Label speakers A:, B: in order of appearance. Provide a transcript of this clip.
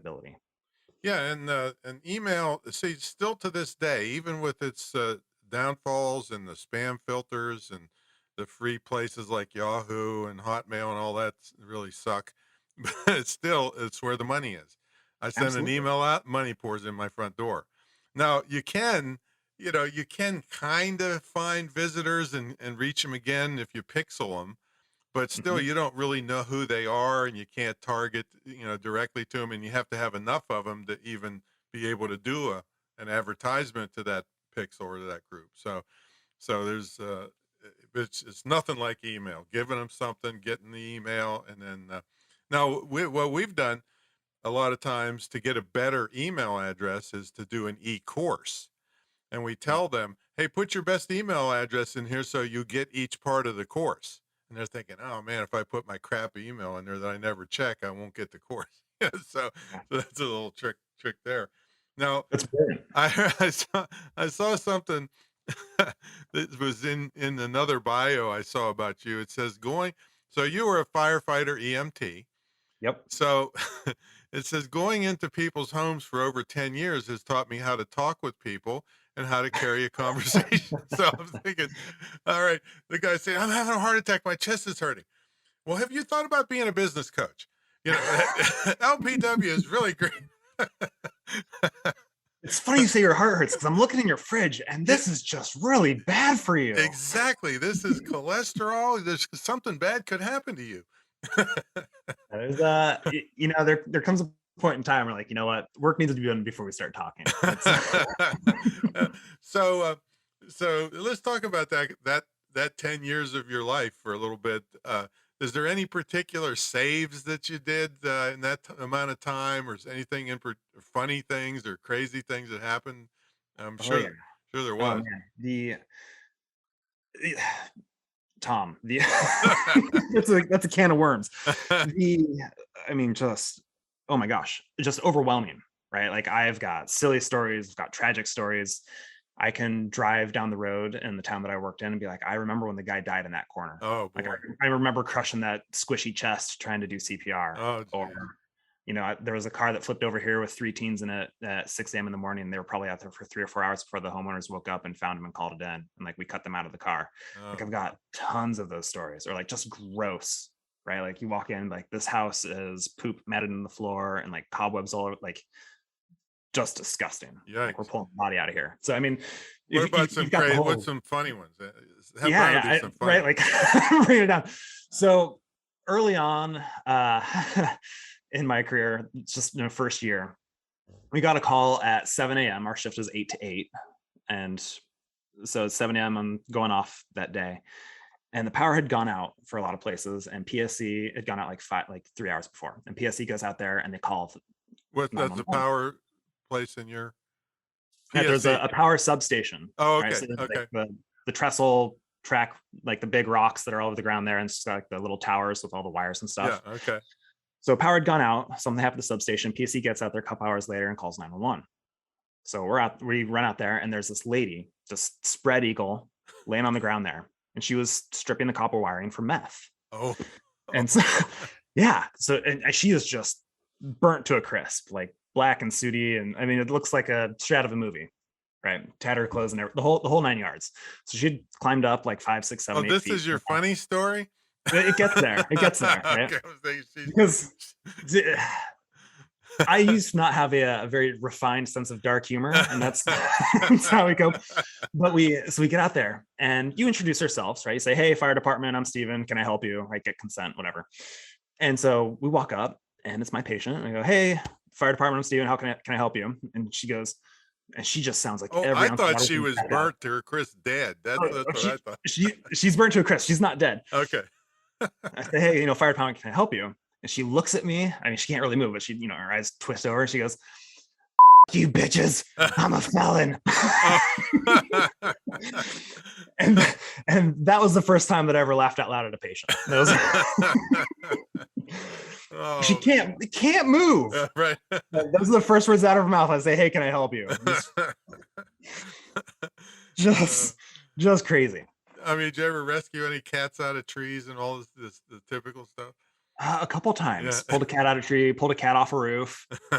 A: ability.
B: Yeah, and email, see, still to this day, even with its downfalls and the spam filters and the free places like Yahoo and Hotmail and all that really suck, but it's where the money is. I send an
A: Absolutely.
B: email out, money pours in my front door. Now you can kind of find visitors and reach them again if you pixel them, but still,
A: Mhm.
B: you don't really know who they are, and you can't target, directly to them, and you have to have enough of them to even be able to do an advertisement to that pixel or to that group. So there's it's nothing like email. Giving them something, getting the email, and then now what we've done a lot of times to get a better email address is to do an e-course, and we
A: Mm.
B: tell them, "Hey, put your best email address in here so you get each part of the course." And they're thinking, "Oh man, if I put my crap email in there that I never check, I won't get the course." so,
A: Yeah.
B: so that's a little trick there. Now,
A: That's brilliant.
B: I saw something that was in another bio I saw about you. It says going. So you were a firefighter EMT.
A: Yep.
B: So it says going into people's homes for over 10 years has taught me how to talk with people and how to carry a conversation. So I'm thinking, all right, the guy saying, I'm having a heart attack, my chest is hurting. Well, have you thought about being a business coach? LPW is really great.
A: It's funny you say your heart hurts because I'm looking in your fridge and
B: Yeah,
A: this is just really bad for you.
B: exactly. This is cholesterol. There's something bad could happen to you.
A: There's there comes a point in time where like, you know what, work needs to be done before we start talking. It's
B: Uh, so, so let's talk about that 10 years of your life for a little bit. Is there any particular saves that you did in that amount of time, or is anything funny things or crazy things that happened? I'm
A: oh yeah.
B: sure there
A: Oh
B: was.
A: man. The Tom, the that's a can of worms. The I mean, just oh my gosh, just overwhelming, right? Like I've got silly stories, I've got tragic stories. I can drive down the road in the town that I worked in and be like, I remember when the guy died in that corner.
B: Oh
A: Like
B: boy.
A: I remember crushing that squishy chest trying to do CPR.
B: Oh
A: Or
B: geez.
A: there was a car that flipped over here with three teens in it at 6 a.m. in the morning. And they were probably out there for 3 or 4 hours before the homeowners woke up and found him and called it in. And like we cut them out of the car. Like
B: Oh
A: I've got tons of those stories, or like just gross, right? Like you walk in, like this house is poop matted in the floor and like cobwebs all over, like just disgusting. Like we're
B: yikes.
A: pulling the body out of here. So I mean,
B: What
A: if
B: about
A: you've got the
B: what's
A: whole
B: some funny ones? Have
A: yeah,
B: bound to
A: yeah,
B: be some funny
A: right.
B: ones.
A: Like I'm bringing it down. So early on, in my career, just in the first year, we got a call at 7 a.m. Our shift is 8 to 8, and so at 7 a.m. I'm going off that day, and the power had gone out for a lot of places, and PSC had gone out like 3 hours before, and PSC goes out there and they call
B: What that's the
A: 911.
B: power place in your
A: That there's
B: PSC?
A: a power substation,
B: Oh,
A: right?
B: okay,
A: So there's like
B: okay.
A: the trestle track, like the big rocks that are all over the ground there, and it's got like the little towers with all the wires and
B: Yeah,
A: stuff.
B: okay.
A: So power had gone out. Something happened to the substation. PSC gets out there a couple hours later and calls 911. So we run out there, and there's this lady, just spread eagle, laying on the ground there, and she was stripping the copper wiring for meth.
B: Oh.
A: And so, yeah, so and she is just burnt to a crisp, like black and sooty, and I mean, it looks like a straight out of a movie, right? Tattered clothes and the whole 9 yards. So she'd climbed up like 5, 6,
B: Oh,
A: 7, 8
B: this
A: feet.
B: is your funny story?
A: It gets there. It gets there, right?
B: Okay, I was thinking
A: Because I used to not have a very refined sense of dark humor, and that's that's how we go. But we get out there, and you introduce yourselves, right? You say, "Hey, fire department, I'm Steven. Can I help you?" Right? Get consent, whatever. And so we walk up, and it's my patient. And I go, "Hey, fire department, I'm Steven. How can I help you?" And she goes, and she just sounds like
B: Oh,
A: every
B: I
A: ounce of
B: thought
A: water
B: she
A: can
B: was
A: crack out.
B: burnt to her crisp dead. That's
A: Oh,
B: that's what I thought.
A: she's burnt to a crisp. She's not dead.
B: Okay.
A: I say, "Hey, fire department, can I help you?" And she looks at me. I mean, she can't really move, but her eyes twist over. She goes, "You bitches, I'm a felon."
B: Oh.
A: and and that was the first time that I ever laughed out loud at a patient. That was she
B: Oh,
A: can't move.
B: right.
A: Those are the first words out of her mouth. I say, "Hey, can I help you?"
B: Uh,
A: Just just crazy.
B: I mean, did you ever rescue any cats out of trees and all this the typical stuff?
A: A couple
B: Yeah.
A: times pulled a cat out of a tree, pulled a cat off a roof.